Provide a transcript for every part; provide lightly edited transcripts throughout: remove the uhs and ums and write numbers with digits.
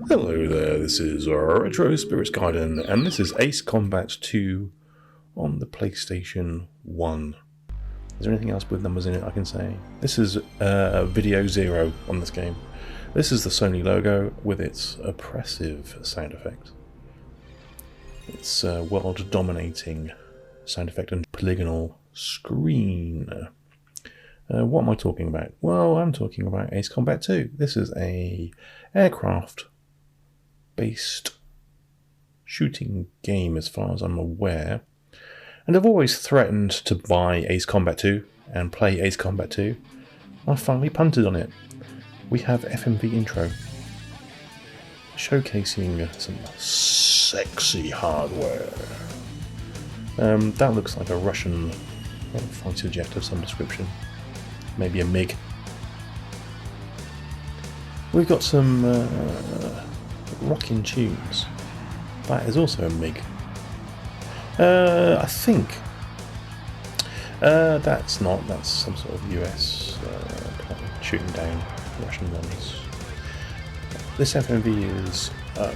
Hello there, this is Retro Spirits Garden, and this is Ace Combat 2 on the PlayStation 1. Is there anything else with numbers in it I can say? This is Video 0 on this game. This is the Sony logo with its oppressive sound effect. It's a world-dominating sound effect and polygonal screen. What am I talking about? Well, I'm talking about Ace Combat 2. This is a aircraft-based shooting game as far as I'm aware. And I've always threatened to buy Ace Combat 2 and play Ace Combat 2. I finally punted on it. We have FMV intro, showcasing some sexy hardware. That looks like a Russian fighter jet of some description. Maybe a MiG. We've got some rocking tunes. That is also a MiG. I think that's not. That's some sort of US plane shooting down Russian ones. This FMV is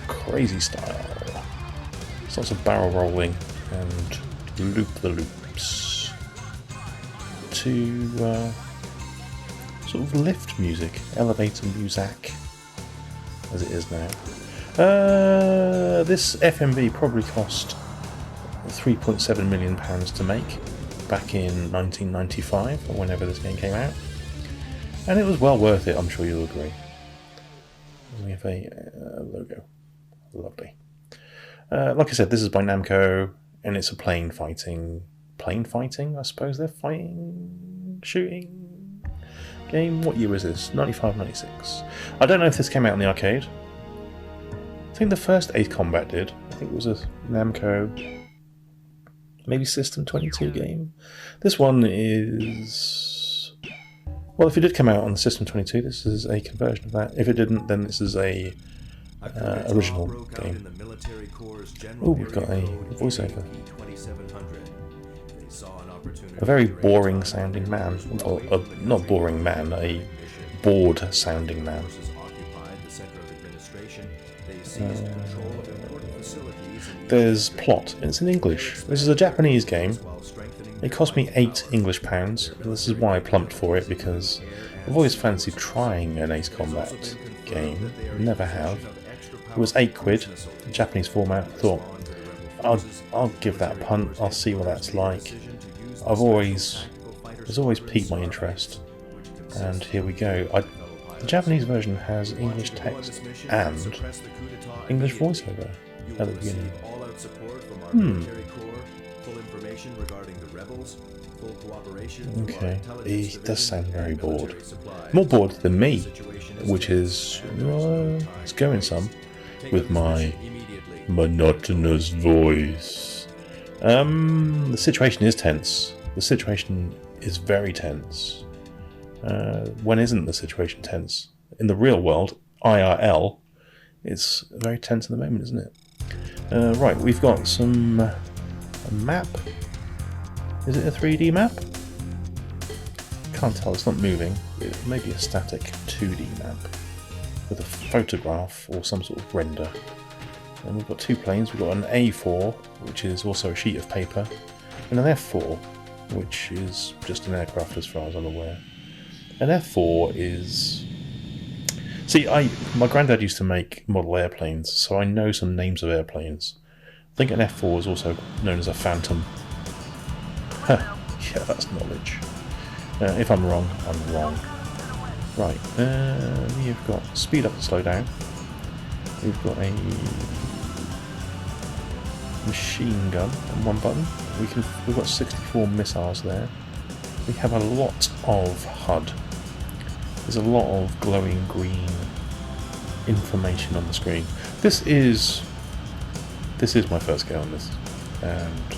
crazy style. There's lots of barrel rolling and loop the loops to sort of lift music, elevator music, as it is now. This FMV probably cost £3.7 million to make back in 1995, or whenever this game came out, and it was well worth it, I'm sure you'll agree. We have a logo. Lovely. Like I said, this is by Namco, and it's a plane fighting, I suppose they're shooting game. What year was this? 95, 96. I don't know if this came out in the arcade. I think the first Ace Combat did. I think it was a Namco, maybe System 22 game. This one is... well, if it did come out on the System 22, this is a conversion of that. If it didn't, then this is a original game. Oh, we've got a voiceover. A very boring sounding man. Well, not boring man, a bored sounding man. There's plot. It's in English. This is a Japanese game. It cost me £8 English. This is why I plumped for it, because I've always fancied trying an Ace Combat game. Never have. It was £8, Japanese format. Thought I'll give that a punt. I'll see what that's like. It's always piqued my interest, and here we go. The Japanese version has English text and English voiceover at the beginning. Okay, he does sound very bored. More bored than me, which is it's going some with my monotonous voice. The situation is tense. The situation is very tense. When isn't the situation tense? In the real world, IRL, it's very tense at the moment, isn't it? Right, we've got a map. Is it a 3D map? Can't tell, it's not moving. It may be a static 2D map with a photograph or some sort of render. And we've got two planes. We've got an A4, which is also a sheet of paper, and an F4, which is just an aircraft as far as I'm aware. An F4 is... see, my granddad used to make model airplanes, so I know some names of airplanes. I think an F4 is also known as a Phantom. Yeah, that's knowledge. If I'm wrong, I'm wrong. Right, we've got speed up and slow down. We've got a machine gun on one button. We've got 64 missiles there. We have a lot of HUD. There's a lot of glowing green information on the screen. This is my first go on this, and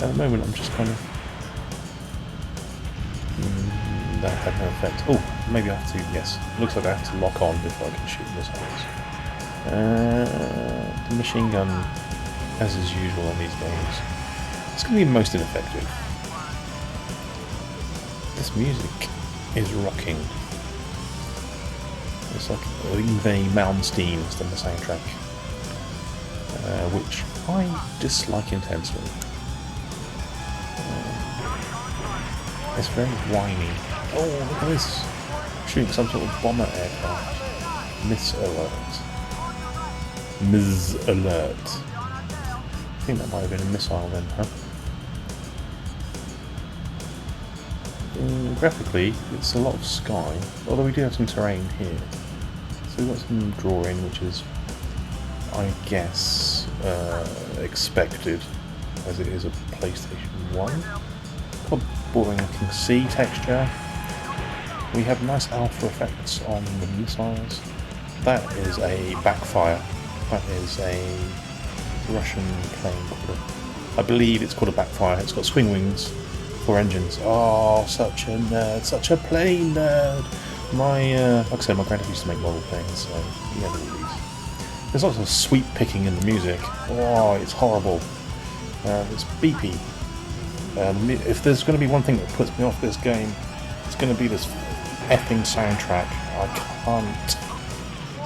at the moment I'm just kind of that had no effect. Oh, maybe I have to. Yes, looks like I have to lock on before I can shoot missiles. The machine gun, as is usual on these games, it's going to be most ineffective. This music is rocking. It's like Yngwie Malmsteen has done the soundtrack, which I dislike intensely. It's very whiny. Oh, look at this! Shooting some sort of bomber aircraft. Miss alert. Miss alert. I think that might have been a missile then, huh? Graphically, it's a lot of sky, although we do have some terrain here. So we've got some drawing, which is, I guess, expected, as it is a PlayStation 1. Quite boring looking sea texture. We have nice alpha effects on the missiles. That is a backfire. That is a Russian plane called I believe it's called a backfire. It's got swing wings, 4 engines. Oh, such a nerd, such a plane nerd. Like I said, my granddad used to make model planes, so he had all these. There's lots of sweep picking in the music. Oh, it's horrible. It's beepy. If there's going to be one thing that puts me off this game, it's going to be this effing soundtrack. I can't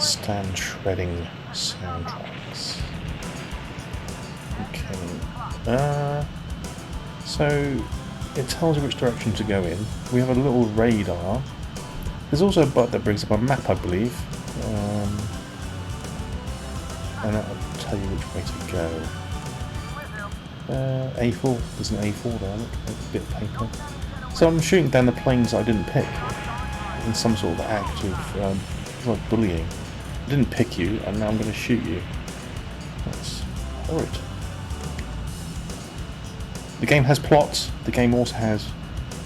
stand shredding soundtracks. Okay. So it tells you which direction to go in. We have a little radar. There's also a button that brings up a map, I believe. And that'll tell you which way to go. A4. There's an A4 there, look, a bit of paper. So I'm shooting down the planes I didn't pick. In some sort of act of like bullying. I didn't pick you, and now I'm going to shoot you. That's horrid. The game has plots. The game also has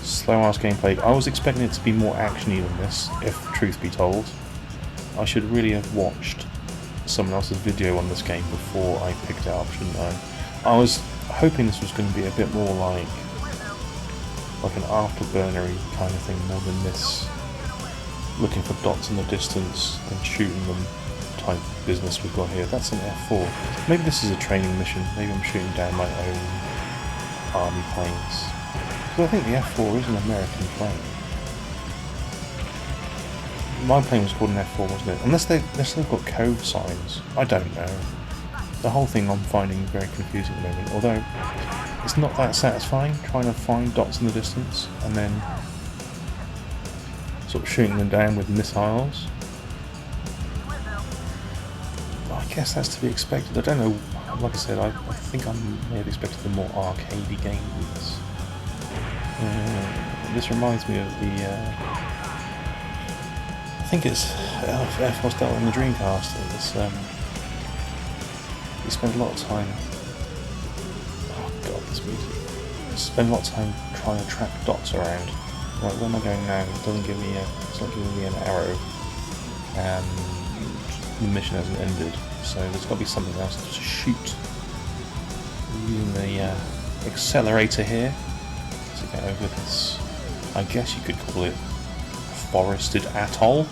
slow-ass gameplay. I was expecting it to be more actiony than this, if truth be told. I should really have watched someone else's video on this game before I picked it up, shouldn't I? I was hoping this was going to be a bit more like an afterburnery kind of thing, more than this looking for dots in the distance and shooting them type business we've got here. That's an F4. Maybe this is a training mission. Maybe I'm shooting down my own army planes. Because I think the F4 is an American plane. My plane was called an F4, wasn't it? Unless they've got code signs. I don't know. The whole thing I'm finding very confusing at the moment. Although it's not that satisfying trying to find dots in the distance and then sort of shooting them down with missiles. I guess that's to be expected. I don't know, like I said, I think I may have expected a more arcadey game than this. This reminds me of the, I think it's Air Force Delta in the Dreamcast. It's, you spend a lot of time, oh god, this music. You spend a lot of time trying to track dots around. Right, where am I going now? It doesn't give me it's not giving me an arrow, and the mission hasn't ended, so there's got to be something else to shoot. Using the accelerator here to get over this, I guess you could call it forested atoll,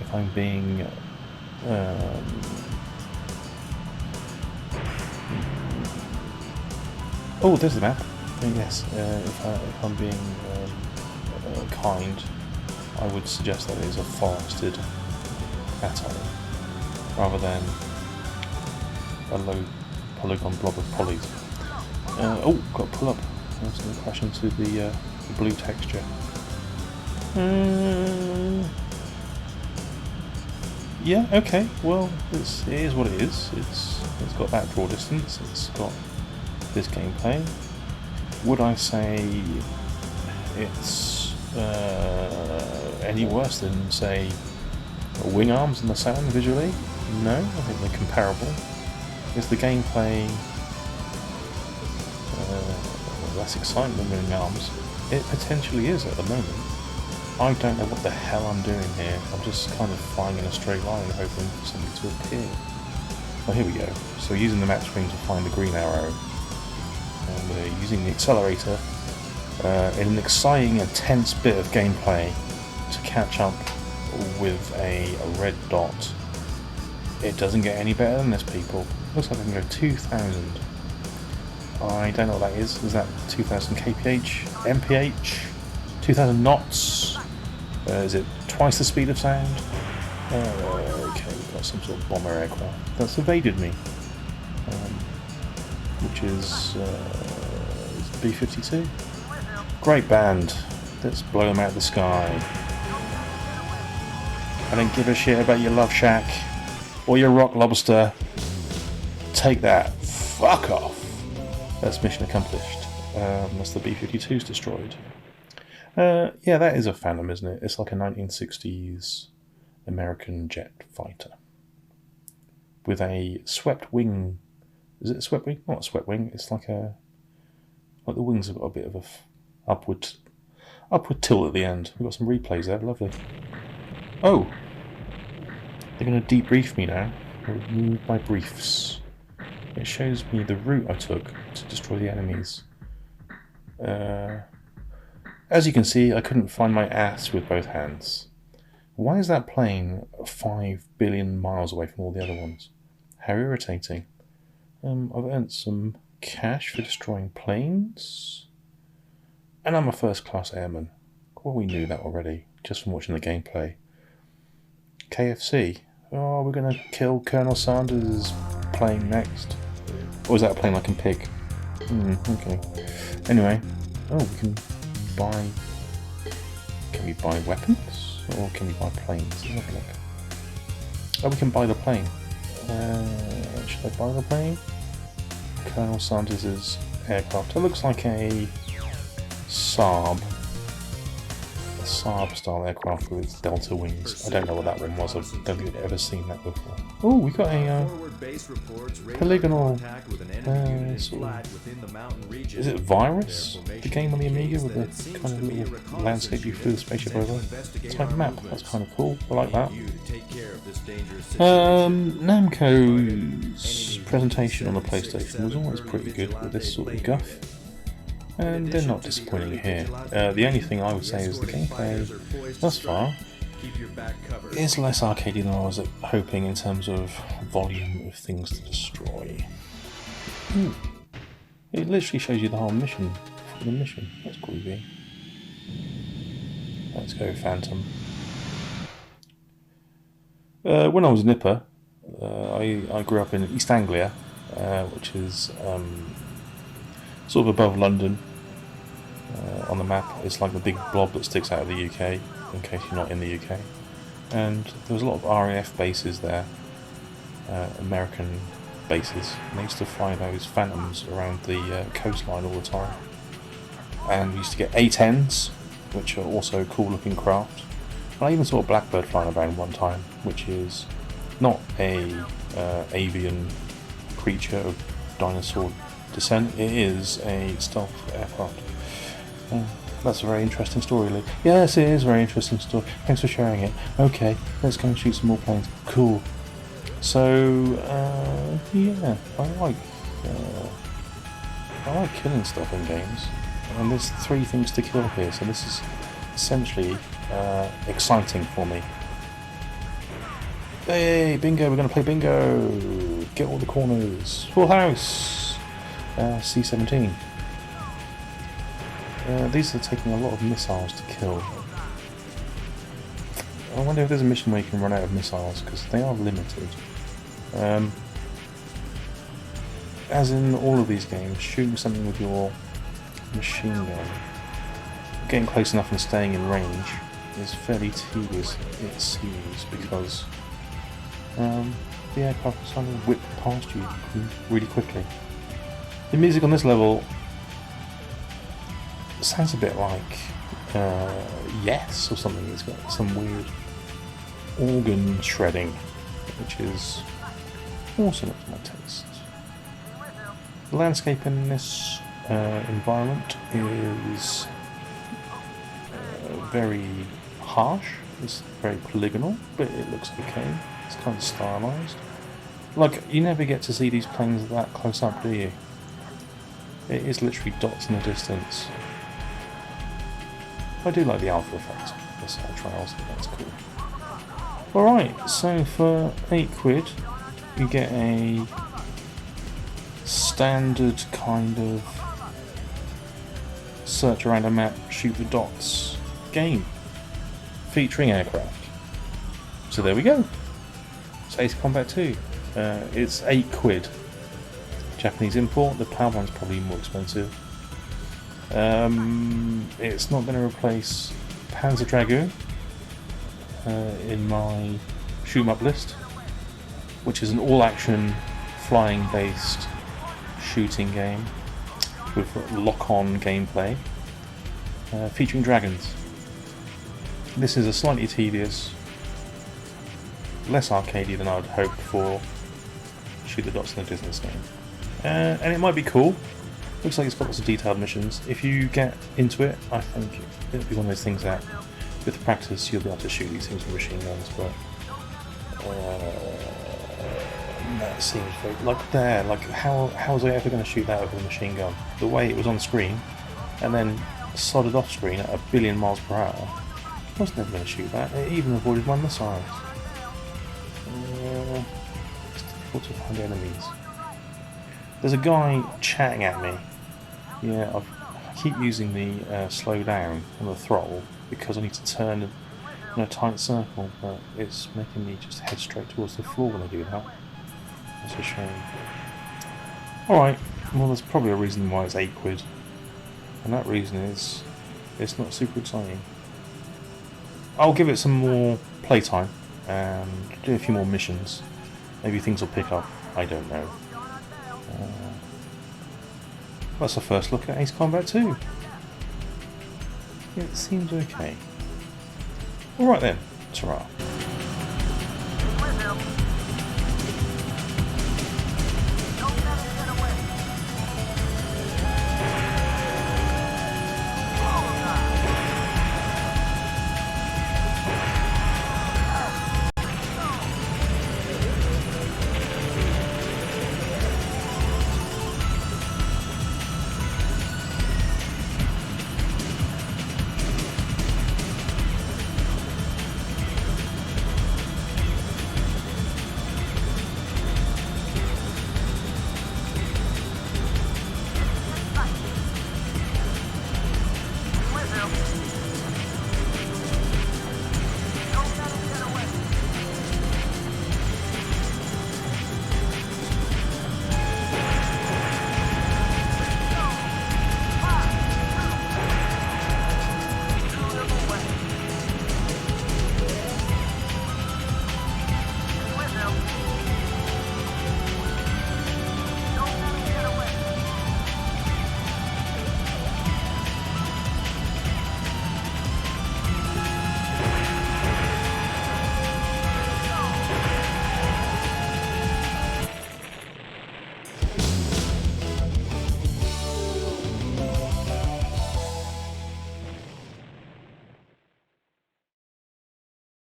if I'm being oh, there's the map. Yes, if I'm being kind, I would suggest that it is a forested atoll rather than a low polygon blob of polys. Oh, got to pull up. That's going to crash into the blue texture. Yeah, okay. Well, it is what it is. It's got that draw distance. It's got this gameplay. Would I say it's any worse than, say, Wing Arms and the Sound visually? No, I think they're comparable. Is the gameplay less exciting than Wing Arms? It potentially is at the moment. I don't know what the hell I'm doing here. I'm just kind of flying in a straight line hoping for something to appear. Oh, here we go. So we're using the map screen to find the green arrow. And we're using the accelerator in an exciting and tense bit of gameplay to catch up with a red dot. It doesn't get any better than this, people. Looks like I can go 2,000. I don't know what that is. Is that 2,000 kph? MPH? 2,000 knots? Is it twice the speed of sound? Okay, we've got some sort of bomber aircraft that's evaded me, which is B-52. Great band. Let's blow them out of the sky. I don't give a shit about your Love Shack or your Rock Lobster. Take that. Fuck off. That's mission accomplished. That's the B-52's destroyed. Yeah, that is a Phantom, isn't it? It's like a 1960s American jet fighter with a swept wing. Is it a swept wing? Not a swept wing. It's like the wings have got a bit of a upward tilt at the end. We've got some replays there. Lovely. Oh, they're going to debrief me now. Remove my briefs. It shows me the route I took to destroy the enemies. As you can see, I couldn't find my ass with both hands. Why is that plane 5 billion miles away from all the other ones? How irritating. I've earned some cash for destroying planes. And I'm a first-class airman. Well, we knew that already, just from watching the gameplay. KFC. Oh, we're going to kill Colonel Sanders' plane next. Or is that a plane I can pick? Okay. Anyway. Oh, we can buy... Can we buy weapons? Or can we buy planes? Let's have a look. Oh, we can buy the plane. Should I buy the plane? Colonel Sanders' aircraft. It looks like a Saab. A Saab style aircraft with delta wings. I don't know what that one was. I don't think I've ever seen that before. Oh, we got a polygonal sort of, is it Virus? The game on the Amiga with the kind of little landscape you flew the spaceship over? It's like a map. That's kind of cool. I like that. Namco's presentation on the PlayStation was always pretty good with this sort of guff. And they're not disappointing here. The only thing I would say is the gameplay thus far is less arcadey than I was hoping in terms of volume of things to destroy. It literally shows you the whole mission for the mission. That's creepy. Let's go Phantom. When I was a nipper, I grew up in East Anglia, which is sort of above London on the map. It's like the big blob that sticks out of the UK, in case you're not in the UK. And there was a lot of RAF bases there, American bases. And they used to fly those Phantoms around the coastline all the time. And we used to get A-10s, which are also cool looking craft. And I even saw a Blackbird flying around one time, which is not a avian creature of dinosaur descent. It is a stealth aircraft. That's a very interesting story, Lee. Yes, it is a very interesting story. Thanks for sharing it. Okay, let's go and shoot some more planes. Cool. So, yeah, I like killing stuff in games. And there's 3 things to kill here, so this is essentially exciting for me. Hey, bingo, we're going to play bingo. Get all the corners. Full house. C-17. These are taking a lot of missiles to kill. I wonder if there's a mission where you can run out of missiles, because they are limited. As in all of these games, shooting something with your machine gun, getting close enough and staying in range is fairly tedious, it seems, because the aircraft is trying to whip past you really quickly. The music on this level sounds a bit like Yes or something. It's got some weird organ shredding, which is also not to my taste. The landscape in this environment is very harsh. It's very polygonal, but it looks okay. It's kind of stylized. Like, you never get to see these planes that close up, do you? It is literally dots in the distance. I do like the alpha effect of the side trails, that's cool. Alright, so for £8 you get a standard kind of search around a map, shoot the dots game, featuring aircraft. So there we go. It's Ace Combat 2. It's £8. Japanese import. The power band's probably more expensive. It's not going to replace Panzer Dragoon in my shoot 'em up list, which is an all-action, flying-based shooting game with lock-on gameplay featuring dragons. This is a slightly tedious, less arcadey than I would hope for Shoot the Dots in a business game. And it might be cool. Looks like it's got lots of detailed missions. If you get into it, I think it'll be one of those things that, with practice, you'll be able to shoot these things with machine guns. But that seems very how was I ever going to shoot that with a machine gun? The way it was on screen, and then sodded off screen at 1 billion miles per hour. I was never going to shoot that. It even avoided my missiles. It's difficult to find enemies. There's a guy chatting at me. Yeah, I keep using the slow down on the throttle because I need to turn in a tight circle, but it's making me just head straight towards the floor when I do that. That's a shame. Alright, well there's probably a reason why it's £8, and that reason is it's not super exciting. I'll give it some more playtime and do a few more missions. Maybe things will pick up, I don't know. That's the first look at Ace Combat 2. It seems okay. Alright then, ta-ra.